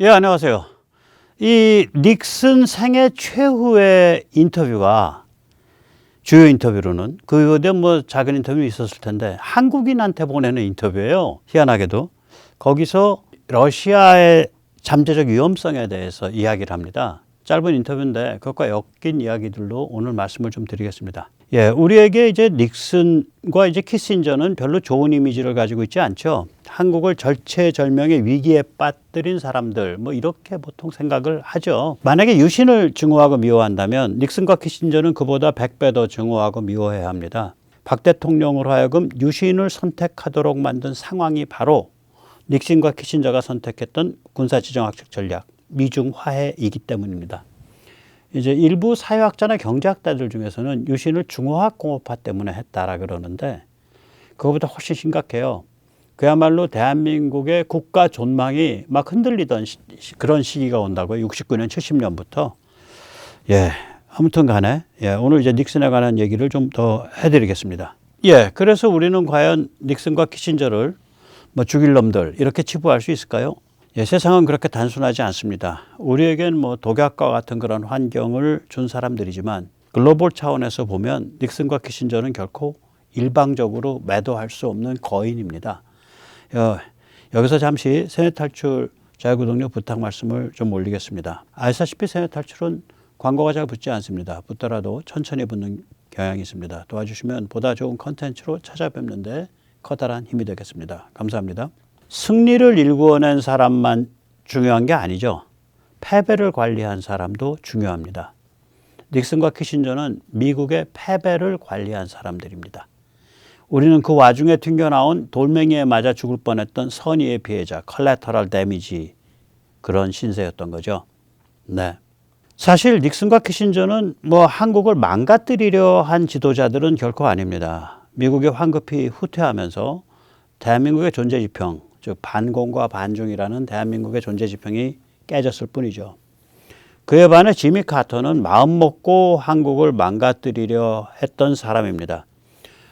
예, 안녕하세요. 이 닉슨 생애 최후의 인터뷰가 주요 인터뷰로는 그 외에 뭐 작은 인터뷰 있었을 텐데 한국인한테 보내는 인터뷰예요. 희한하게도 거기서 러시아의 잠재적 위험성에 대해서 이야기를 합니다. 짧은 인터뷰인데 그것과 엮인 이야기들로 오늘 말씀을 좀 드리겠습니다. 예, 우리에게 이제 닉슨과 이제 키신저는 별로 좋은 이미지를 가지고 있지 않죠. 한국을 절체절명의 위기에 빠뜨린 사람들, 뭐 이렇게 보통 생각을 하죠. 만약에 유신을 증오하고 미워한다면 닉슨과 키신저는 그보다 100배 더 증오하고 미워해야 합니다. 박 대통령으로 하여금 유신을 선택하도록 만든 상황이 바로 닉슨과 키신저가 선택했던 군사지정학적 전략, 미중 화해이기 때문입니다. 이제 일부 사회학자나 경제학자들 중에서는 유신을 중화학 공업화 때문에 했다라 그러는데 그거보다 훨씬 심각해요. 그야말로 대한민국의 국가 존망이 막 흔들리던 그런 시기가 온다고요. 69년, 70년부터. 예, 아무튼 간에 오늘 이제 닉슨에 관한 얘기를 좀 더 해드리겠습니다. 예, 그래서 우리는 과연 닉슨과 키신저를 뭐 죽일 놈들 이렇게 치부할 수 있을까요? 예, 세상은 그렇게 단순하지 않습니다. 우리에겐 뭐 독약과 같은 그런 환경을 준 사람들이지만 글로벌 차원에서 보면 닉슨과 키신저는 결코 일방적으로 매도할 수 없는 거인입니다. 여기서 잠시 세뇌 탈출 자유구독료 부탁 말씀을 좀 올리겠습니다. 아시다시피 세뇌 탈출은 광고가 잘 붙지 않습니다. 붙더라도 천천히 붙는 경향이 있습니다. 도와주시면 보다 좋은 컨텐츠로 찾아뵙는데 커다란 힘이 되겠습니다. 감사합니다. 승리를 일구어낸 사람만 중요한 게 아니죠. 패배를 관리한 사람도 중요합니다. 닉슨과 키신저는 미국의 패배를 관리한 사람들입니다. 우리는 그 와중에 튕겨나온 돌멩이에 맞아 죽을 뻔했던 선의의 피해자, 컬래터럴 데미지 그런 신세였던 거죠. 네. 사실 닉슨과 키신저는 뭐 한국을 망가뜨리려 한 지도자들은 결코 아닙니다. 미국이 황급히 후퇴하면서 대한민국의 존재지평, 즉 반공과 반중이라는 대한민국의 존재지평이 깨졌을 뿐이죠. 그에 반해 지미 카터는 마음먹고 한국을 망가뜨리려 했던 사람입니다.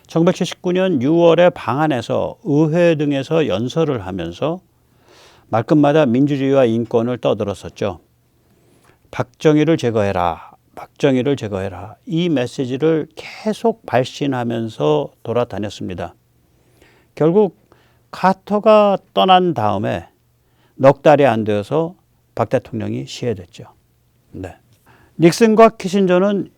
1979년 6월에 방한해서 의회 등에서 연설을 하면서 말끝마다 민주주의와 인권을 떠들었었죠. 박정희를 제거해라, 박정희를 제거해라. 이 메시지를 계속 발신하면서 돌아다녔습니다. 결국 카터가 떠난 다음에 넉 달이 안 되어서 박 대통령이 시해됐죠. 네. 닉슨과 키신저는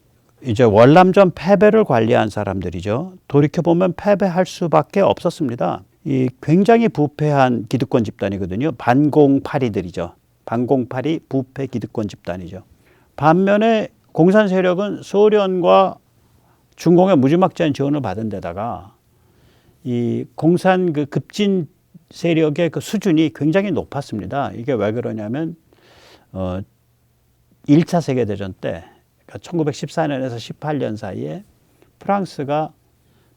이제 월남전 패배를 관리한 사람들이죠. 돌이켜보면 패배할 수밖에 없었습니다. 이 굉장히 부패한 기득권 집단이거든요. 반공파리들이죠. 반공파리 부패 기득권 집단이죠. 반면에 공산 세력은 소련과 중공의 무지막지한 지원을 받은 데다가 이 공산 그 급진 세력의 그 수준이 굉장히 높았습니다. 이게 왜 그러냐면 1차 세계대전 때 그러니까 1914년에서 18년 사이에 프랑스가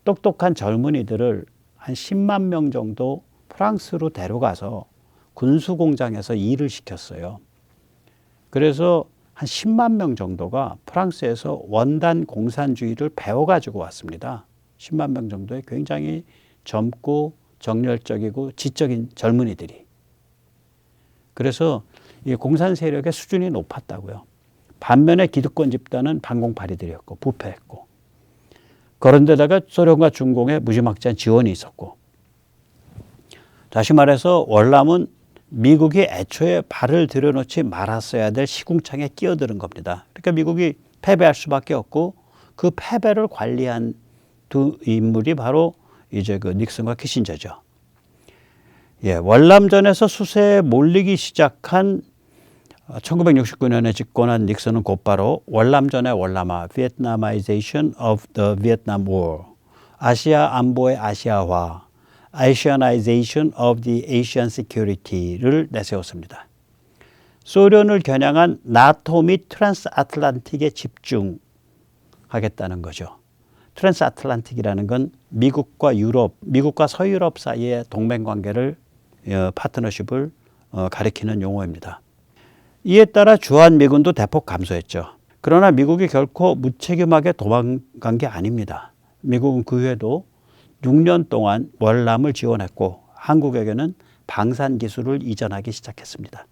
똑똑한 젊은이들을 한 10만 명 정도 프랑스로 데려가서 군수공장에서 일을 시켰어요. 그래서 한 10만 명 정도가 프랑스에서 원단 공산주의를 배워가지고 왔습니다. 10만 명 정도의 굉장히 젊고 정열적이고 지적인 젊은이들이. 그래서 이 공산 세력의 수준이 높았다고요. 반면에 기득권 집단은 반공파리들이었고 부패했고 그런데다가 소련과 중공의 무지막지한 지원이 있었고 다시 말해서 월남은 미국이 애초에 발을 들여놓지 말았어야 될 시궁창에 끼어드는 겁니다. 그러니까 미국이 패배할 수밖에 없고 그 패배를 관리한 두 인물이 바로 이제 그 닉슨과 키신저죠. 예, 월남전에서 수세에 몰리기 시작한 1969년에 집권한 닉슨은 곧바로 월남전의 월남화, Vietnamization of the Vietnam War, 아시아 안보의 아시아화, Asianization of the Asian Security를 내세웠습니다. 소련을 겨냥한 나토 및 트랜스아틀란틱에 집중하겠다는 거죠. 트랜스아틀란틱이라는 건 미국과 유럽, 미국과 서유럽 사이의 동맹관계를 파트너십을 가리키는 용어입니다. 이에 따라 주한미군도 대폭 감소했죠. 그러나 미국이 결코 무책임하게 도망간 게 아닙니다. 미국은 그 후에도 6년 동안 월남을 지원했고 한국에게는 방산 기술을 이전하기 시작했습니다.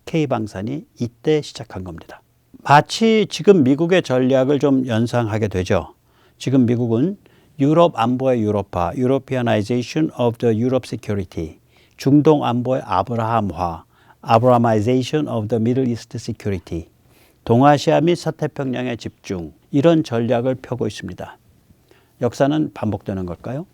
SK 방산이 이때 시작한 겁니다. 마치 지금 미국의 전략을 좀 연상하게 되죠. 지금 미국은 유럽 안보의 유럽화, Europeanization of the Europe Security, 중동 안보의 아브라함화, Abrahamization of the Middle East Security, 동아시아 및 서태평양의 집중, 이런 전략을 펴고 있습니다. 역사는 반복되는 걸까요?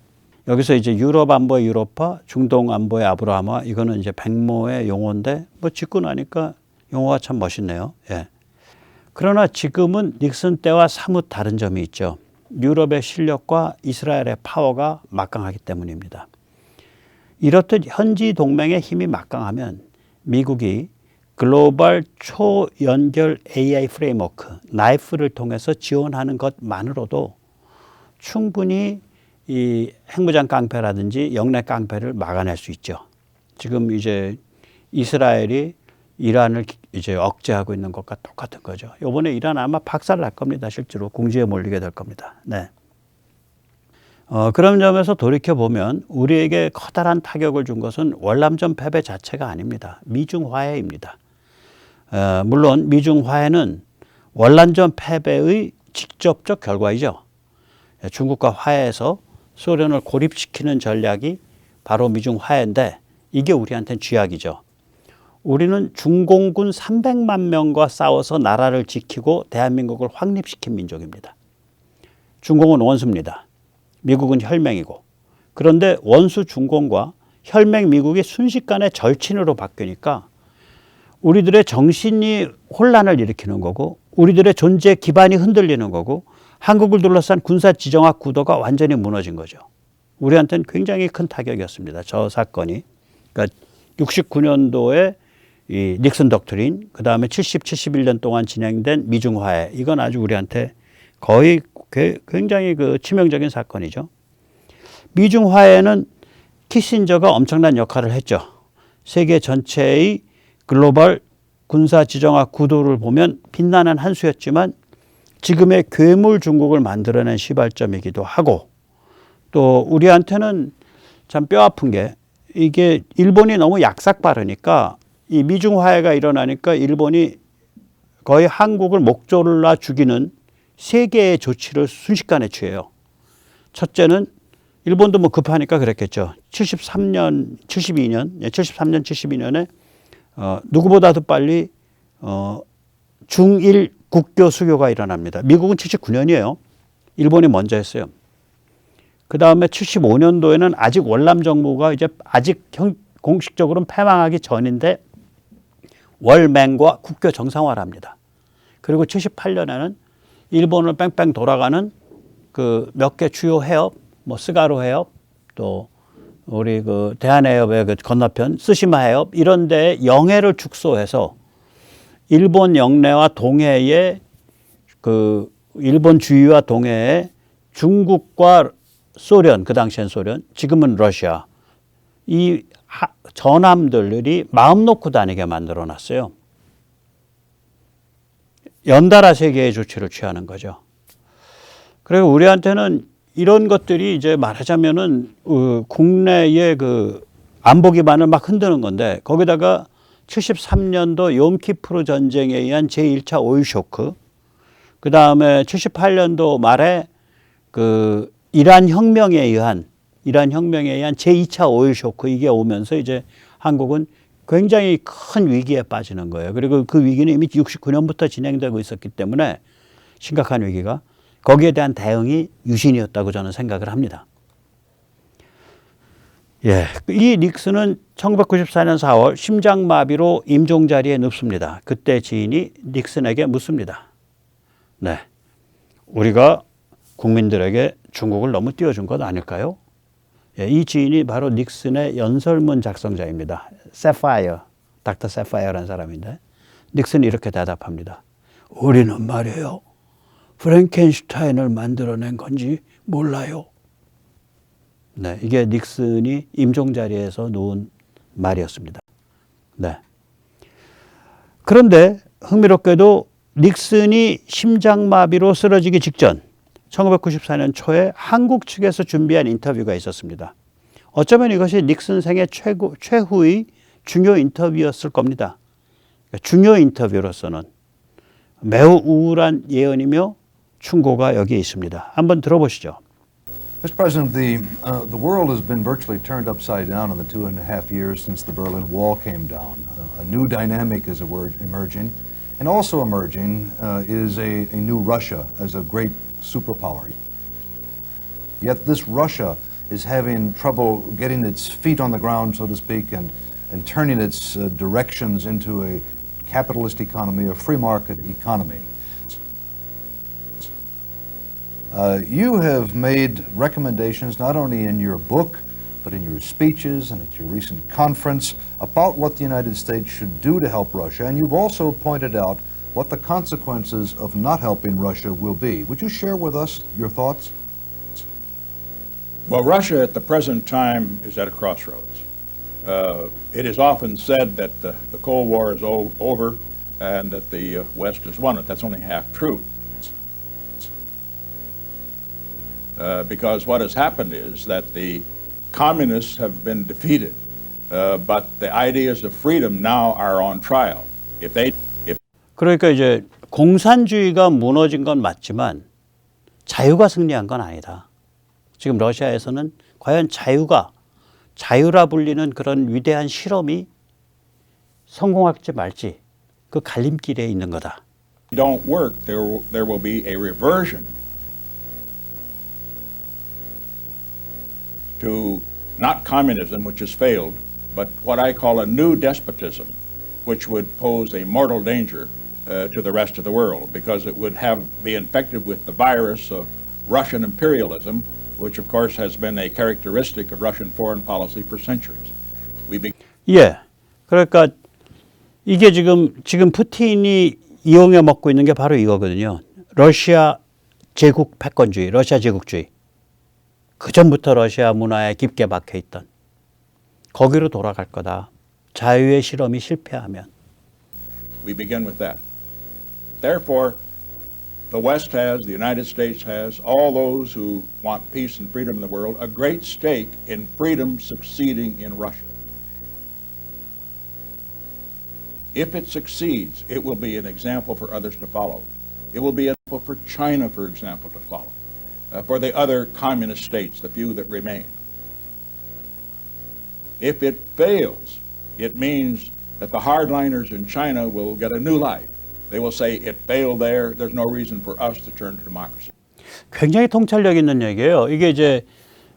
여기서 이제 유럽 안보의 유럽화, 중동 안보의 아브라함화, 이거는 이제 백모의 용어인데 뭐 짓고 나니까 용어가 참 멋있네요. 예. 그러나 지금은 닉슨 때와 사뭇 다른 점이 있죠. 유럽의 실력과 이스라엘의 파워가 막강하기 때문입니다. 이렇듯 현지 동맹의 힘이 막강하면 미국이 글로벌 초연결 AI 프레임워크, 나이프를 통해서 지원하는 것만으로도 충분히 이 핵무장 깡패라든지 영내 깡패를 막아낼 수 있죠. 지금 이제 이스라엘이 이란을 이제 억제하고 있는 것과 똑같은 거죠. 이번에 이란 아마 박살 날 겁니다. 실제로 궁지에 몰리게 될 겁니다. 네. 그런 점에서 돌이켜보면 우리에게 커다란 타격을 준 것은 월남전 패배 자체가 아닙니다. 미중 화해입니다. 물론 미중 화해는 월남전 패배의 직접적 결과이죠. 중국과 화해해서 소련을 고립시키는 전략이 바로 미중 화해인데 이게 우리한테는 쥐약이죠. 우리는 중공군 300만 명과 싸워서 나라를 지키고 대한민국을 확립시킨 민족입니다. 중공은 원수입니다. 미국은 혈맹이고. 그런데 원수 중공과 혈맹 미국이 순식간에 절친으로 바뀌니까 우리들의 정신이 혼란을 일으키는 거고 우리들의 존재 기반이 흔들리는 거고 한국을 둘러싼 군사 지정학 구도가 완전히 무너진 거죠. 우리한테는 굉장히 큰 타격이었습니다. 저 사건이. 그러니까 69년도에 이 닉슨 독트린, 그 다음에 71년 동안 진행된 미중 화해, 이건 아주 우리한테 거의 굉장히 그 치명적인 사건이죠. 미중 화해는 키신저가 엄청난 역할을 했죠. 세계 전체의 글로벌 군사 지정학 구도를 보면 빛나는 한 수였지만 지금의 괴물 중국을 만들어낸 시발점이기도 하고 또 우리한테는 참 뼈아픈 게 이게 일본이 너무 약삭 빠르니까 이 미중 화해가 일어나니까 일본이 거의 한국을 목졸라 죽이는 세 개의 조치를 순식간에 취해요. 첫째는 일본도 뭐 급하니까 그랬겠죠. 72년에 누구보다도 빨리 중일 국교 수교가 일어납니다. 미국은 79년이에요. 일본이 먼저 했어요. 그 다음에 75년도에는 아직 월남 정부가 이제 아직 공식적으로는 패망하기 전인데 월맹과 국교 정상화를 합니다. 그리고 78년에는 일본을 뺑뺑 돌아가는 그 몇 개 주요 해협, 뭐 스가루 해협, 또 우리 그 대한해협의 그 건너편 쓰시마 해협 이런 데 영해를 축소해서 일본 영내와 동해의 그 일본 주위와 동해의 중국과 소련, 그 당시엔 소련, 지금은 러시아 이 전함들이 마음 놓고 다니게 만들어 놨어요. 연달아 세 개의 조치를 취하는 거죠. 그리고 우리한테는 이런 것들이 이제 말하자면은 국내의 그 안보 기반을 막 흔드는 건데 거기다가 73년도 욤키프르 전쟁에 의한 제1차 오일 쇼크, 그 다음에 78년도 말에 그 이란 혁명에 의한 제2차 오일 쇼크 이게 오면서 이제 한국은 굉장히 큰 위기에 빠지는 거예요. 그리고 그 위기는 이미 69년부터 진행되고 있었기 때문에 심각한 위기가 거기에 대한 대응이 유신이었다고 저는 생각을 합니다. 예, 이 닉슨은 1994년 4월 심장마비로 임종 자리에 눕습니다. 그때 지인이 닉슨에게 묻습니다. 네, 우리가 국민들에게 중국을 너무 띄워준 것 아닐까요? 예, 이 지인이 바로 닉슨의 연설문 작성자입니다. 세파이어, 닥터 세파이어라는 사람인데 닉슨이 이렇게 대답합니다. 우리는 말이에요. 프랭켄슈타인을 만들어낸 건지 몰라요. 네, 이게 닉슨이 임종 자리에서 놓은 말이었습니다. 네. 그런데 흥미롭게도 닉슨이 심장마비로 쓰러지기 직전 1994년 초에 한국 측에서 준비한 인터뷰가 있었습니다. 어쩌면 이것이 닉슨 생애 최후의 중요 인터뷰였을 겁니다. 중요 인터뷰로서는 매우 우울한 예언이며 충고가 여기에 있습니다. 한번 들어보시죠. Mr. President, the world has been virtually turned upside down in the 2.5 years since the Berlin Wall came down. A new dynamic is emerging, and also emerging is a new Russia as a great superpower. Yet this Russia is having trouble getting its feet on the ground, so to speak, and turning its directions into a capitalist economy, a free market economy. You have made recommendations not only in your book, but in your speeches and at your recent conference about what the United States should do to help Russia, and you've also pointed out what the consequences of not helping Russia will be. Would you share with us your thoughts? Well, Russia at the present time is at a crossroads. It is often said that the Cold War is over and that the West has won it. That's only half true. Because what has happened is that the communists have been defeated, but the ideas of freedom now are on trial. 그러니까 이제 공산주의가 무너진 건 맞지만 자유가 승리한 건 아니다. 지금 러시아에서는 과연 자유라 불리는 그런 위대한 실험이 성공할지 말지 그 갈림길에 있는 거다. Don't work, there will be a reversion to not communism, which has failed, but what I call a new despotism, which would pose a mortal danger to the rest of the world, because it would be infected with the virus of Russian imperialism, which of course has been a characteristic of Russian foreign policy for centuries. 예, 그러니까 이게 지금 푸틴이 이용해 먹고 있는 게 바로 이거거든요. 러시아 제국 패권주의, 러시아 제국주의. 그 전부터 러시아 문화에 깊게 박혀 있던 거기로 돌아갈 거다. 자유의 실험이 실패하면. We begin with that. Therefore, the West has, the United States has, all those who want peace and freedom in the world, a great stake in freedom succeeding in Russia. If it succeeds, it will be an example for others to follow. It will be an example for China, for example, to follow. For the other communist states, the few that remain. If it fails, it means that the hardliners in China will get a new life. They will say it failed there. There's no reason for us to turn to democracy. 굉장히 통찰력 있는 얘기예요. 이게 이제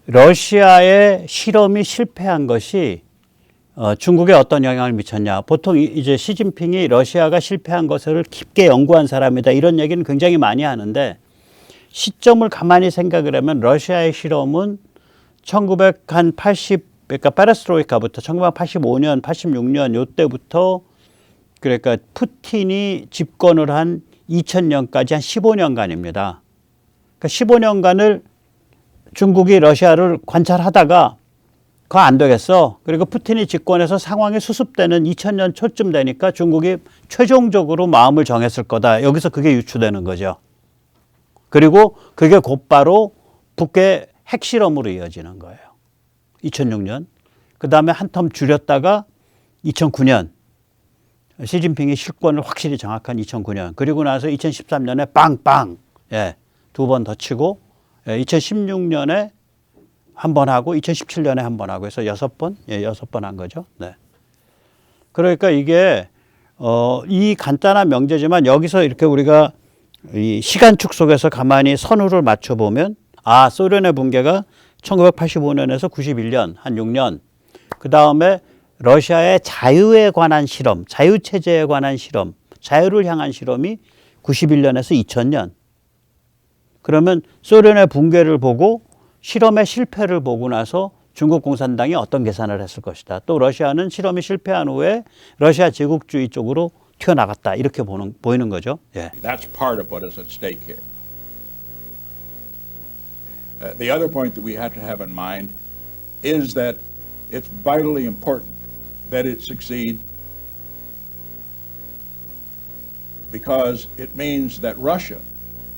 러시아의 실험이 실패한 것이 중국에 어떤 영향을 미쳤냐. 보통 이제 시진핑이 러시아가 실패한 것을 깊게 연구한 사람이다. 이런 얘기는 굉장히 많이 하는데 시점을 가만히 생각을 하면 러시아의 실험은 1980, 그러니까 페레스트로이카부터 1985년, 86년 요때부터 그러니까 푸틴이 집권을 한 2000년까지 한 15년간입니다. 그러니까 15년간을 중국이 러시아를 관찰하다가 그거 안 되겠어. 그리고 푸틴이 집권해서 상황이 수습되는 2000년 초쯤 되니까 중국이 최종적으로 마음을 정했을 거다. 여기서 그게 유추되는 거죠. 그리고 그게 곧바로 북의 핵실험으로 이어지는 거예요. 2006년. 그 다음에 한 텀 줄였다가 2009년. 시진핑이 실권을 확실히 장악한 2009년. 그리고 나서 2013년에 빵빵. 예, 두 번 더 치고 2016년에 한 번 하고 2017년에 한 번 하고 해서 6번? 예, 6번 한 거죠. 네. 그러니까 이게 이 간단한 명제지만 여기서 이렇게 우리가 이 시간축 속에서 가만히 선후를 맞춰보면 소련의 붕괴가 1985년에서 91년, 한 6년. 그 다음에 러시아의 자유에 관한 실험, 자유체제에 관한 실험, 자유를 향한 실험이 91년에서 2000년. 그러면 소련의 붕괴를 보고 실험의 실패를 보고 나서 중국 공산당이 어떤 계산을 했을 것이다. 또 러시아는 실험이 실패한 후에 러시아 제국주의 쪽으로 튀어나갔다. 이렇게 보이는 거죠. 예. That's part of what is at stake here. The other point that we have to have in mind is that it's vitally important that it succeed because it means that Russia,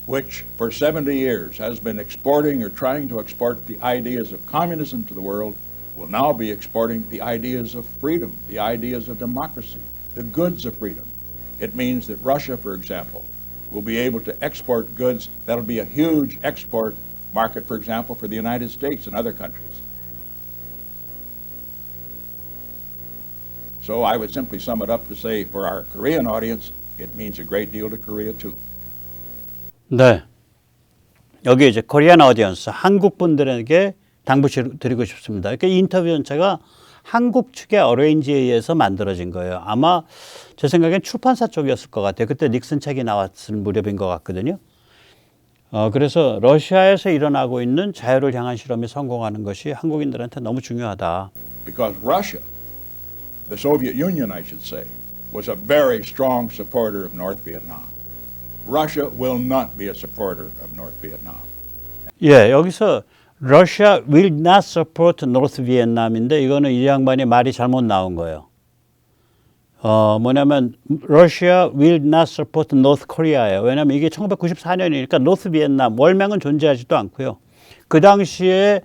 which for 70 years has been exporting or trying to export the ideas of communism to the world, will now be exporting the ideas of freedom, the ideas of democracy, the goods of freedom. It means that Russia, for example, will be able to export goods. That'll be a huge export market, for example, for the United States and other countries. So I would simply sum it up to say, for our Korean audience, it means a great deal to Korea too. 네. 여기 이제 코리안 어디언스, 한국 분들에게 당부드리고 싶습니다. 이렇게 인터뷰 전체가 한국 측의 어레인지에 의해서 만들어진 거예요. 아마 제 생각엔 출판사 쪽이었을 것 같아요. 그때 닉슨 책이 나왔을 무렵인 것 같거든요. 그래서 러시아에서 일어나고 있는 자유를 향한 실험이 성공하는 것이 한국인들한테 너무 중요하다. Because Russia, the Soviet Union, I should say, was a very strong supporter of North Vietnam. Russia will not be a supporter of North Vietnam. 예, 여기서 Russia will not support North Vietnam인데 이거는 이 양반이 말이 잘못 나온 거예요. 뭐냐면 Russia will not support North Korea예요. 왜냐면 이게 1994년이니까 North Vietnam 월맹은 존재하지도 않고요. 그 당시에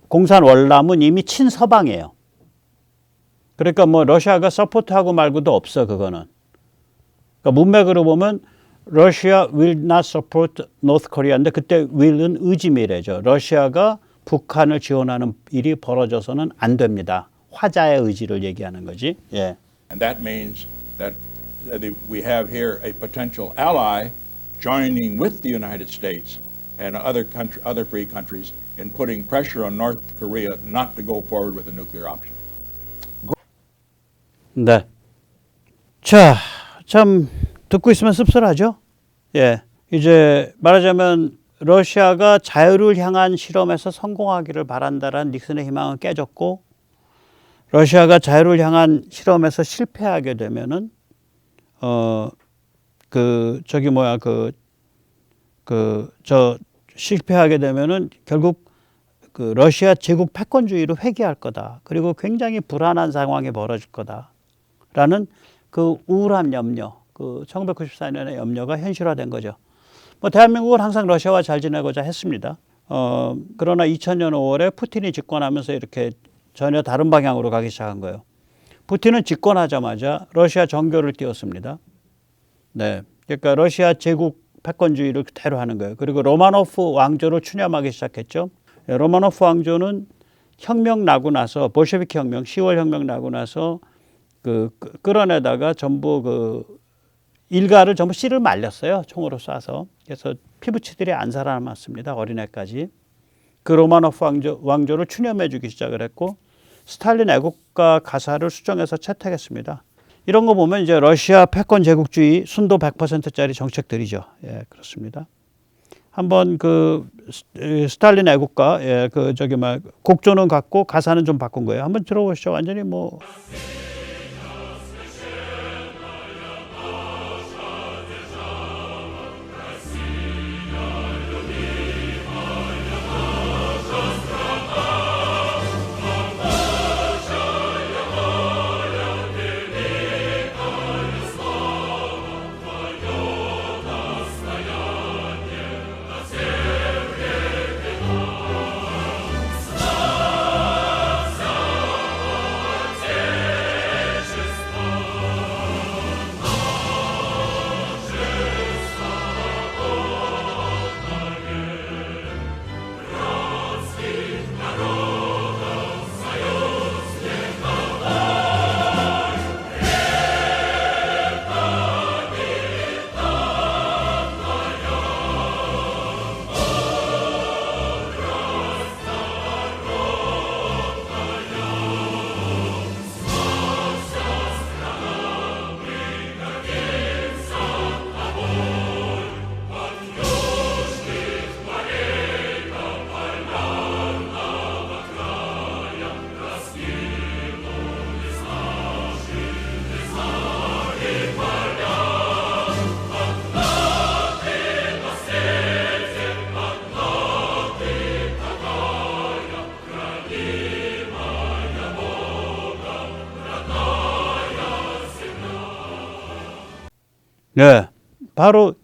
공산 월남은 이미 친서방이에요. 그러니까 뭐 러시아가 서포트하고 말고도 없어 그거는. 그러니까 문맥으로 보면 Russia will not support North Korea인데 그때 will은 의지미래죠. 러시아가 북한을 지원하는 일이 벌어져서는 안 됩니다. 화자의 의지를 얘기하는 거지. 예. And that means that we have here a potential ally joining with the United States and other free countries in putting pressure on North Korea not to go forward with a nuclear option. 네. 자, 참 듣고 있으면 씁쓸하죠? 예. 이제 말하자면 러시아가 자유를 향한 실험에서 성공하기를 바란다라는 닉슨의 희망은 깨졌고 러시아가 자유를 향한 실험에서 실패하게 되면은 실패하게 되면은 결국 그 러시아 제국 패권주의로 회귀할 거다. 그리고 굉장히 불안한 상황이 벌어질 거다라는 그 우울한 염려, 그 1994년의 염려가 현실화된 거죠. 뭐 대한민국은 항상 러시아와 잘 지내고자 했습니다. 그러나 2000년 5월에 푸틴이 집권하면서 이렇게 전혀 다른 방향으로 가기 시작한 거예요. 푸틴은 집권하자마자 러시아 정교를 띄웠습니다. 네, 그러니까 러시아 제국 패권주의를 그대로 하는 거예요. 그리고 로마노프 왕조를 추념하기 시작했죠. 로마노프 왕조는 혁명 나고 나서 볼셰비키 혁명, 10월 혁명 나고 나서 끌어내다가 전부 일가를 전부 씨를 말렸어요. 총으로 쏴서. 그래서 피부치들이 안 살아남았습니다. 어린애까지. 그 로마노프 왕조를 추념해주기 시작을 했고 스탈린 애국가 가사를 수정해서 채택했습니다. 이런 거 보면 이제 러시아 패권 제국주의 순도 100%짜리 정책들이죠. 예, 그렇습니다. 한번 스탈린 애국가 곡조는 같고 가사는 좀 바꾼 거예요. 한번 들어보시죠. 완전히 뭐. 네, 바로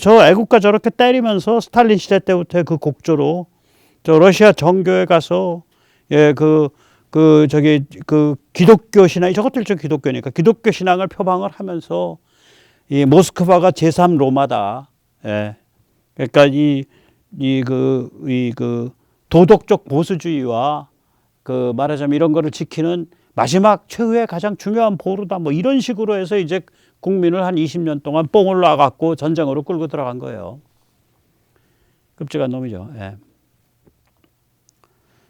저 애국가 저렇게 때리면서 스탈린 시대 때부터 그 곡조로 저 러시아 정교에 가서 그 기독교 신앙, 저것도 일종 기독교니까 기독교 신앙을 표방을 하면서 이 모스크바가 제3 로마다. 예. 그러니까 그 도덕적 보수주의와 그 말하자면 이런 거를 지키는 마지막 최후의 가장 중요한 보루다. 뭐 이런 식으로 해서 이제 국민을 한 20년 동안 뽕을 놔갖고 전쟁으로 끌고 들어간 거예요. 끔찍한 놈이죠. 예.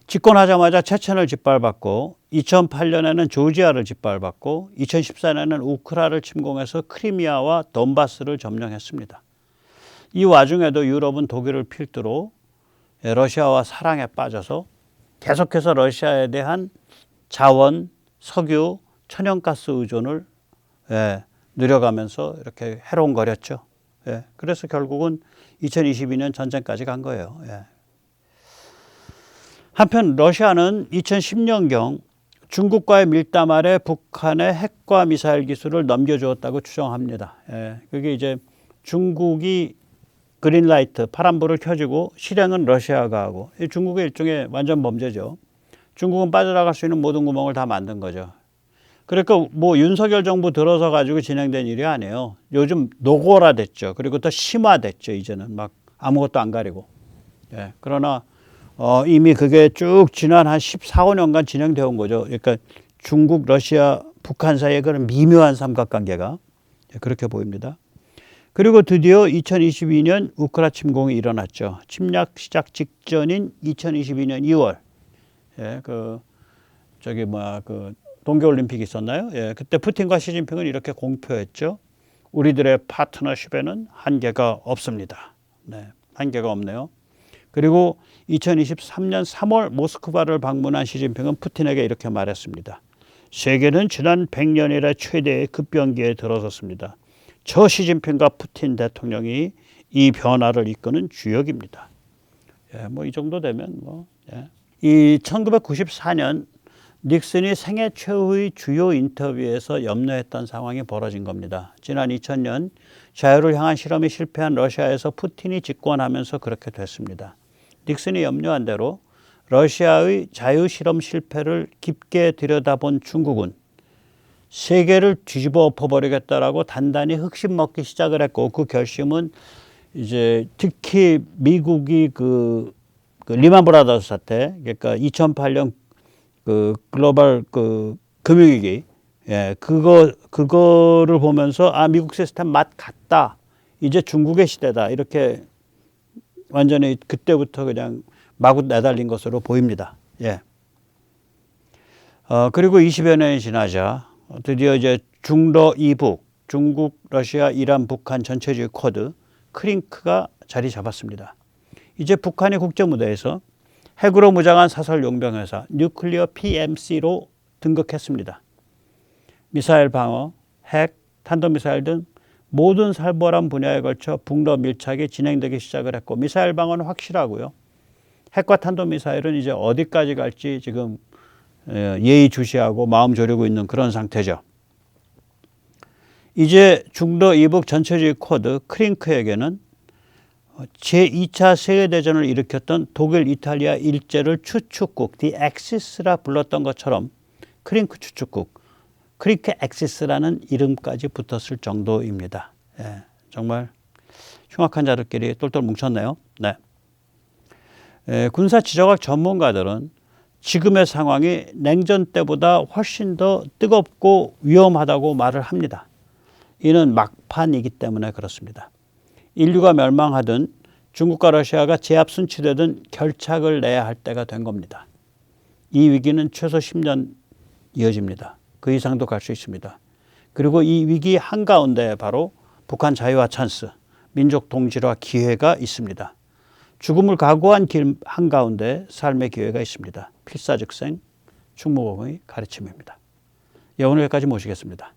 집권하자마자 체첸을 짓밟았고 2008년에는 조지아를 짓밟았고 2014년에는 우크라를 침공해서 크리미아와 돈바스를 점령했습니다. 이 와중에도 유럽은 독일을 필두로 러시아와 사랑에 빠져서 계속해서 러시아에 대한 자원, 석유, 천연가스 의존을 늘려가면서 이렇게 해롱거렸죠. 그래서 결국은 2022년 전쟁까지 간 거예요. 한편 러시아는 2010년경 중국과의 밀담 아래 북한의 핵과 미사일 기술을 넘겨주었다고 추정합니다. 그게 이제 중국이 그린라이트, 파란불을 켜주고 실행은 러시아가 하고, 중국의 일종의 완전 범죄죠. 중국은 빠져나갈 수 있는 모든 구멍을 다 만든 거죠. 그러니까 뭐 윤석열 정부 들어서 가지고 진행된 일이 아니에요. 요즘 노골화됐죠. 그리고 더 심화됐죠. 이제는 막 아무것도 안 가리고. 그러나 이미 그게 쭉 지난 한 14, 15년간 진행되어 온 거죠. 그러니까 중국, 러시아, 북한 사이의 그런 미묘한 삼각관계가 그렇게 보입니다. 그리고 드디어 2022년 우크라 침공이 일어났죠. 침략 시작 직전인 2022년 2월. 그 동계올림픽이 있었나요? 그때 푸틴과 시진핑은 이렇게 공표했죠. 우리들의 파트너십에는 한계가 없습니다. 한계가 없네요. 그리고 2023년 3월 모스크바를 방문한 시진핑은 푸틴에게 이렇게 말했습니다. 세계는 지난 100년이라 최대의 급변기에 들어섰습니다. 저 시진핑과 푸틴 대통령이 이 변화를 이끄는 주역입니다. 뭐 이 정도 되면 이 1994년 닉슨이 생애 최후의 주요 인터뷰에서 염려했던 상황이 벌어진 겁니다. 지난 2000년 자유를 향한 실험이 실패한 러시아에서 푸틴이 집권하면서 그렇게 됐습니다. 닉슨이 염려한 대로 러시아의 자유 실험 실패를 깊게 들여다본 중국은 세계를 뒤집어 엎어버리겠다라고 단단히 흑심 먹기 시작을 했고, 그 결심은 이제 특히 미국이 그 리만 브라더스 사태, 그러니까 2008년 그 글로벌 그 금융위기, 그거를 보면서 미국 시스템 맛 갔다, 이제 중국의 시대다, 이렇게 완전히 그때부터 그냥 마구 내달린 것으로 보입니다. 그리고 20여 년이 지나자 드디어 이제 중러 이북, 중국, 러시아, 이란, 북한 전체주의 코드 크링크가 자리 잡았습니다. 이제 북한이 국제무대에서 핵으로 무장한 사설 용병회사 뉴클리어 PMC로 등극했습니다. 미사일 방어, 핵, 탄도미사일 등 모든 살벌한 분야에 걸쳐 북러 밀착이 진행되기 시작을 했고, 미사일 방어는 확실하고요. 핵과 탄도미사일은 이제 어디까지 갈지 지금 예의주시하고 마음 졸이고 있는 그런 상태죠. 이제 중러 이북 전체주의 코드 크링크에게는 제2차 세계대전을 일으켰던 독일, 이탈리아 일제를 추축국, The Axis라 불렀던 것처럼 크링크 추축국, 크링크 엑시스라는 이름까지 붙었을 정도입니다. 정말 흉악한 자들끼리 똘똘 뭉쳤네요. 군사 지정학 전문가들은 지금의 상황이 냉전 때보다 훨씬 더 뜨겁고 위험하다고 말을 합니다. 이는 막판이기 때문에 그렇습니다. 인류가 멸망하든 중국과 러시아가 제압 순치되든 결착을 내야 할 때가 된 겁니다. 이 위기는 최소 10년 이어집니다. 그 이상도 갈 수 있습니다. 그리고 이 위기 한가운데 바로 북한 자유와 찬스, 민족 동질화 기회가 있습니다. 죽음을 각오한 길 한가운데 삶의 기회가 있습니다. 필사즉생, 충무공의 가르침입니다. 오늘 여기까지 모시겠습니다.